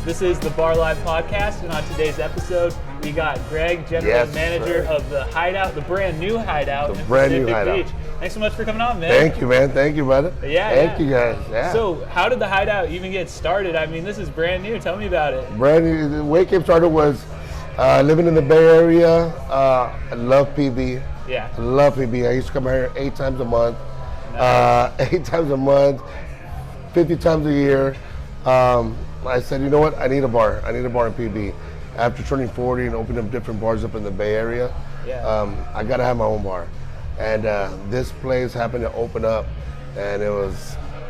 This is the BarLive Podcast, and on today's episode, we got Greg, General Manager of the Hideout, the brand new Hideout in Pacific Beach. Thanks so much for coming on, man. Thank you, man. Thank you, brother. Thank you, guys. Yeah. So, how did the Hideout even get started? I mean, this is brand new. Tell me about it. Brand new. The way it came started was living in the Bay Area. I love PB. Yeah. I love PB. I used to come here 8 times a month. Nice. 8 times a month, 50 times a year. I said, you know what? I need a bar. I need a bar in PB. After turning 40 and opening up different bars up in the Bay Area, I got to have my own bar. And this place happened to open up, and it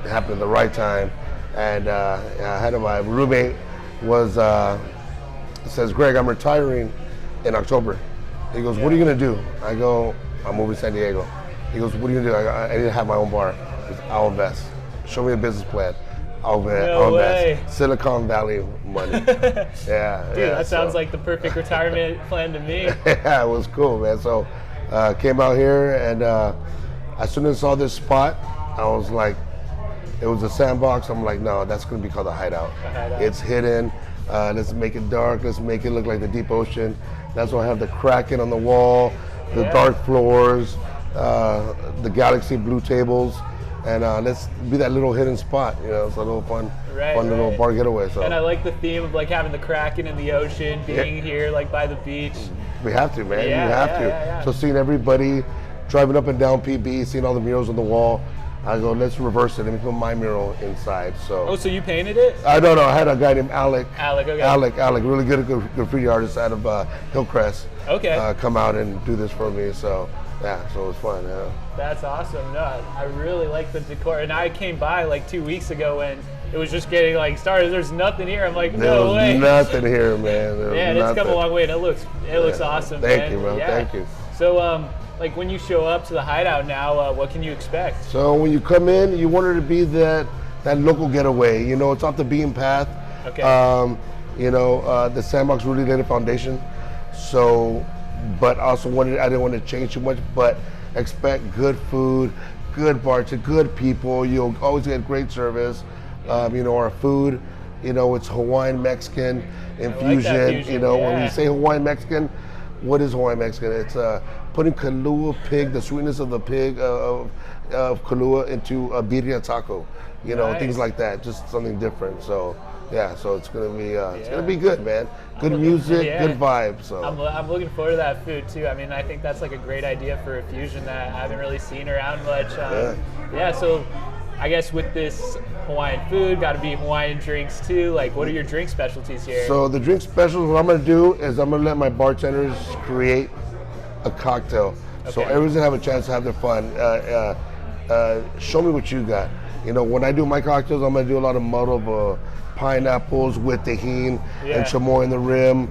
happened at the right time. And I had my roommate says, Greg, I'm retiring in October. He goes, what are you going to do? I go, I'm moving to San Diego. He goes, what are you going to do? I need to have my own bar. He goes, I'll invest. Show me a business plan. I'll invest. Silicon Valley money. Dude, that sounds like the perfect retirement plan to me. Yeah, it was cool, man. So came out here, and as soon as I saw this spot, I was like, it was a sandbox. I'm like, no, that's going to be called the Hideout. It's hidden. Let's make it dark. Let's make it look like the deep ocean. That's why I have the Kraken on the wall, the dark floors, the galaxy blue tables. And let's be that little hidden spot, it's a little fun little bar getaway. So. And I like the theme of like having the Kraken in the ocean, being here like by the beach. We have to, man. We have to. So seeing everybody driving up and down PB, seeing all the murals on the wall, I go, let's reverse it. Let me put my mural inside. So. So you painted it? I don't know. I had a guy named Alec. Okay. Alec, really good graffiti artist out of Hillcrest. Okay. Come out and do this for me. So. Yeah, so it was fun, yeah. That's awesome. No, I really like the decor. And I came by like 2 weeks ago when it was just getting like started. There's nothing here. I'm like, no way. There's nothing here, man. It's come a long way, and it looks awesome. Thank you, bro. Thank you. So, like when you show up to the Hideout now, what can you expect? So when you come in, you want it to be that local getaway. It's off the beaten path. Okay. The sandbox really laid a foundation. So. But also I didn't want to change too much, but expect good food, good bar to good people. You'll always get great service. Our food, it's Hawaiian Mexican infusion. Like that fusion, when we say Hawaiian Mexican, what is Hawaiian Mexican? It's putting Kahlua pig, the sweetness of the pig of Kahlua into a birria taco. Things like that, just something different. So. Yeah, so it's gonna be good, man. Good music, good vibes. So I'm looking forward to that food too. I mean, I think that's like a great idea for a fusion that I haven't really seen around much. So I guess with this Hawaiian food, got to be Hawaiian drinks too. Like, what are your drink specialties here? So the drink specials, what I'm gonna do is I'm gonna let my bartenders create a cocktail, so everyone's gonna have a chance to have their fun. Show me what you got. When I do my cocktails, I'm gonna do a lot of muddled pineapples with tahini and chamoy in the rim.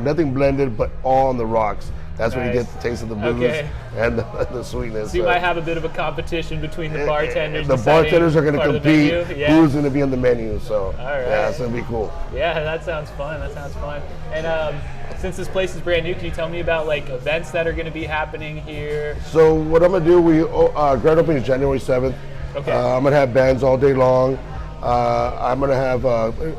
Nothing blended, but all on the rocks. That's when you get the taste of the booze and the sweetness. So you might have a bit of a competition between the bartenders. The bartenders are going to compete. Who's going to be on the menu? So it's going to be cool. Yeah, that sounds fun. And since this place is brand new, can you tell me about like events that are going to be happening here? So what I'm going to do, we grand opening is January 7th. Okay. I'm going to have bands all day long. I'm gonna have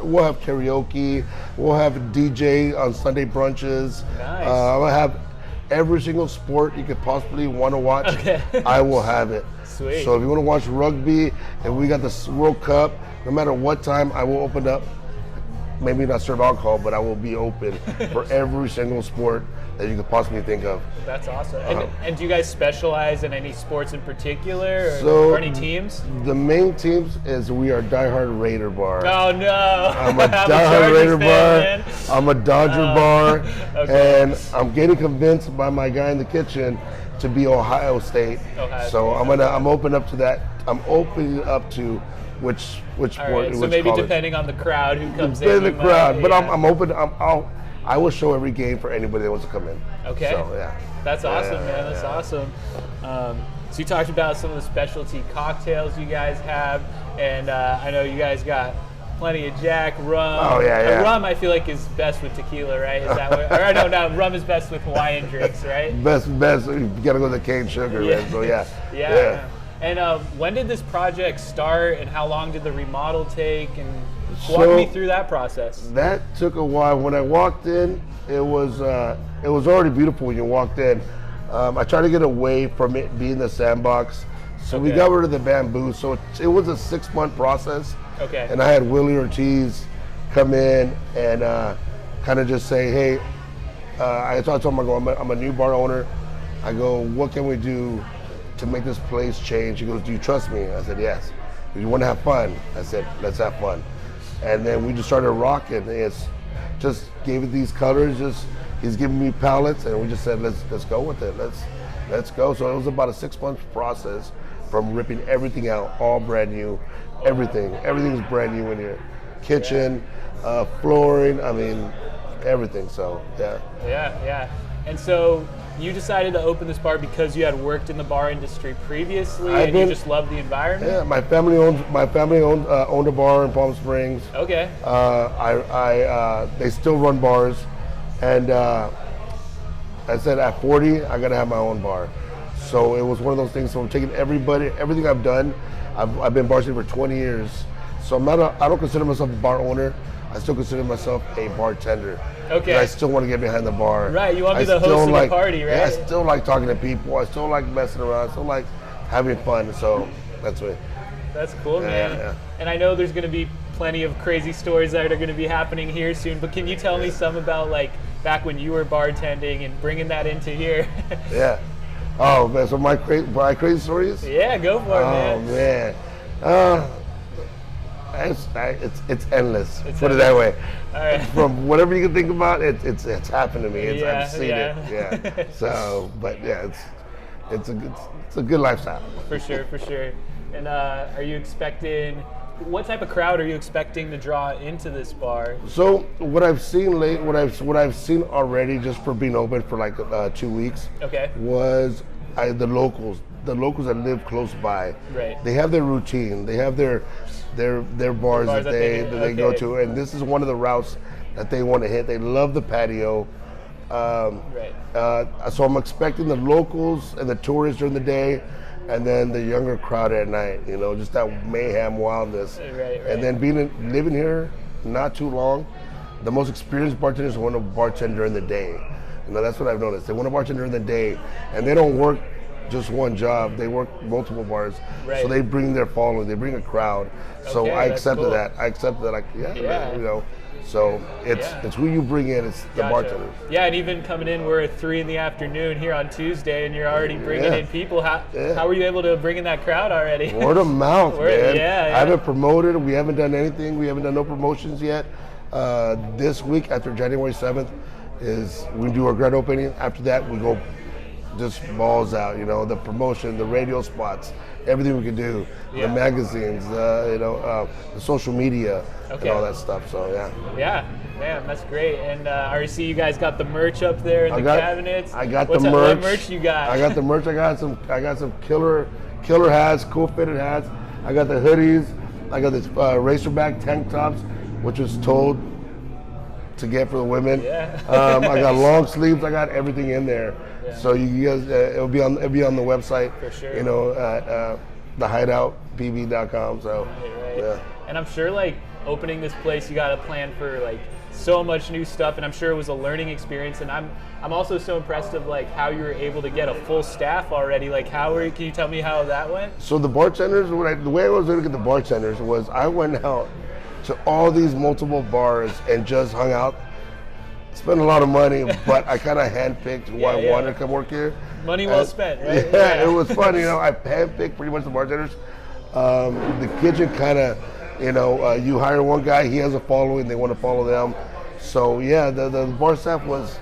we'll have karaoke. We'll have a DJ on Sunday brunches. Nice. I'm gonna have every single sport you could possibly want to watch. I will have it. Sweet. So if you want to watch rugby and we got the World Cup, no matter what time, I will open up. Maybe not serve alcohol, but I will be open for every single sport that you could possibly think of. That's awesome. And do you guys specialize in any sports in particular, or any teams? The main teams is we are diehard Raider bar. Oh no! I'm a diehard Raider bar. I'm a Dodger bar, and I'm getting convinced by my guy in the kitchen to be Ohio State. I'm open up to that. I'm opening up to which sport. Right, so which maybe college. depending on the crowd who comes in. The crowd, but I'm open. I will show every game for anybody that wants to come in. Okay. So that's awesome, man. That's awesome. So you talked about some of the specialty cocktails you guys have, and I know you guys got plenty of Jack, rum. Oh yeah. Rum, I feel like, is best with tequila, right? Is that what? Or no, rum is best with Hawaiian drinks, right? Best. You gotta go with the cane sugar, man. So yeah. And when did this project start, and how long did the remodel take? And walk me through that process. That took a while. When I walked in, it was already beautiful when you walked in. I tried to get away from it being the sandbox, so we got rid of the bamboo. So it was a 6-month process. Okay. And I had Willie Ortiz come in and kind of just say, hey, I told him, I go, I'm a new bar owner. I go, what can we do to make this place change? He goes, do you trust me? I said, yes. Do you want to have fun? I said, let's have fun. And then we just started rocking. It's just gave it these colors. He's giving me palettes, and we just said, let's go with it. Let's go. So it was about a 6-month process from ripping everything out, all brand new, everything. Everything's brand new in here. Kitchen, flooring, I mean, everything. So yeah. Yeah. And so you decided to open this bar because you had worked in the bar industry previously, you just loved the environment? Yeah, my family owned a bar in Palm Springs. Okay. They still run bars, and I said at 40 I gotta have my own bar. So it was one of those things. So I'm taking everything I've done. I've been bartending for 20 years. So I don't consider myself a bar owner. I still consider myself a bartender. Okay. I still want to get behind the bar. Right, you want to be the host of the party, right? Yeah, I still like talking to people. I still like messing around. I still like having fun. So that's me. That's cool, man. Yeah. And I know there's going to be plenty of crazy stories that are going to be happening here soon, but can you tell me some about like back when you were bartending and bringing that into here? Yeah. Oh man, so my crazy stories? Yeah, go for it, man. Oh man. It's endless. Put it that way. All right. From whatever you can think about, it's happened to me. I've seen it. Yeah. So, but yeah, it's a good lifestyle. For sure. And are you expecting? What type of crowd are you expecting to draw into this bar? So what I've seen what I've seen already, just for being open for like 2 weeks, was the locals that live close by. Right. They have their routine. They have their bars that they go to, and this is one of the routes that they want to hit. They love the patio. So I'm expecting the locals and the tourists during the day, and then the younger crowd at night. You know, just that mayhem, wildness. Right. And then living here not too long, the most experienced bartenders want to bartend during the day. You know, that's what I've noticed. They want to bartend during the day, and they don't work just one job. They work multiple bars. Right. So they bring their following. They bring a crowd. So I accepted that. I accepted that. You know. So it's who you bring in. It's the bartenders. Yeah, and even coming in, we're at 3 p.m. here on Tuesday, and you're already bringing in people. How were you able to bring in that crowd already? Word of mouth, man. Yeah. I haven't promoted. We haven't done anything. We haven't done no promotions yet. This week, after January 7th, we do our grand opening. After that, we go just balls out. You know, the promotion, the radio spots, everything we can do, the magazines, the social media, and all that stuff. So yeah, man, that's great. And I see you guys got the merch up there in the cabinets. I got the merch. What merch you got? I got the merch. I got some killer hats, cool fitted hats. I got the hoodies. I got this racerback tank tops, which was told to get for the women. I got long sleeves. I got everything in there. So you guys, it'll be on the website. For sure. You know, at thehideoutpb.com. So right. And I'm sure like opening this place, you got a plan for like so much new stuff, and I'm sure it was a learning experience. And I'm also so impressed of like how you were able to get a full staff already. Like can you tell me how that went? So the bartenders, the way I was going to get the bartenders was I went out to all these multiple bars and just hung out. Spent a lot of money, but I kind of handpicked who I wanted to come work here. Money well spent, right? Yeah, it was fun. You know, I handpicked pretty much the bartenders. The kitchen kind of, you hire one guy, he has a following, they want to follow them. So yeah, the bar staff was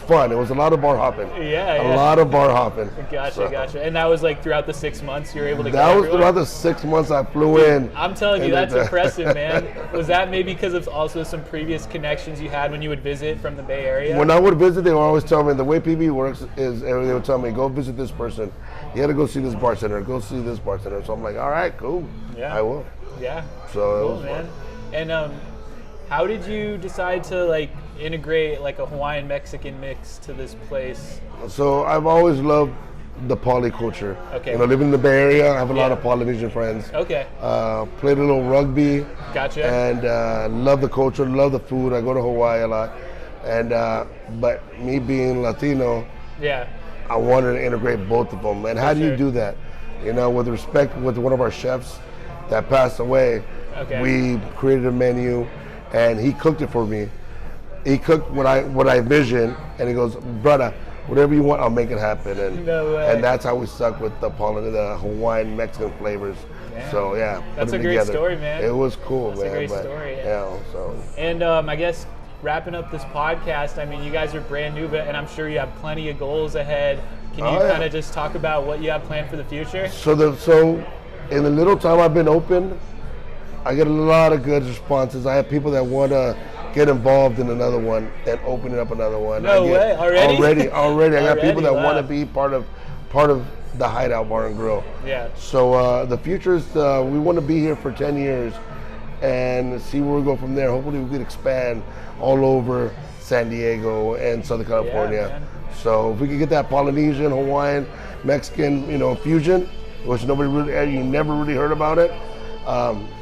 fun. It was a lot of bar hopping. A lot of bar hopping. Gotcha. And that was like throughout the 6 months you were able to That was throughout the 6 months I flew in. I'm telling you, that's impressive, man. Was that maybe because of also some previous connections you had when you would visit from the Bay Area? When I would visit, they would always tell me, the way PB works is they would tell me, go visit this person. You had to go see this bartender, go see this bartender. So I'm like, all right, cool. Yeah. I will. Yeah. So it was fun. And how did you decide to like integrate like a Hawaiian Mexican mix to this place? So I've always loved the poly culture. Okay. You know, living in the Bay Area, I have a lot Yeah. of Polynesian friends. Okay. Played a little rugby. Gotcha. And love the culture, love the food. I go to Hawaii a lot. And but me being Latino, Yeah. I wanted to integrate both of them. And how do you do that? You know, with respect, with one of our chefs that passed away, we created a menu, and he cooked it for me. He cooked what I envisioned, and he goes, brother, whatever you want, I'll make it happen. And No way. and that's how we stuck with the Hawaiian Mexican flavors. Damn. So yeah, That's put a them great together. story, man. It was cool, That's man. a great story. Yeah. So. And I guess wrapping up this podcast, I mean, you guys are brand new, and I'm sure you have plenty of goals ahead. Can you kind of just talk about what you have planned for the future? So in the little time I've been open, I get a lot of good responses. I have people that want to get involved in another one and opening up another one. No way, already? Already. I got people that Wow. want to be part of the Hideout Bar and Grill. Yeah. So the future is we want to be here for 10 years and see where we go from there. Hopefully we can expand all over San Diego and Southern California. man. So if we can get that Polynesian, Hawaiian, Mexican, fusion, which you never really heard about it.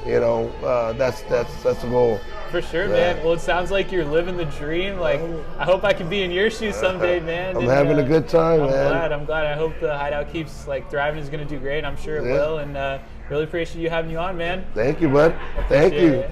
That's the goal. For sure, man. Well, it sounds like you're living the dream. Like, I hope I can be in your shoes someday, man. I'm having a good time, man. I'm glad. I hope the Hideout keeps thriving. It's going to do great. I'm sure it will. And really appreciate you having you on, man. Thank you, bud. Thank you.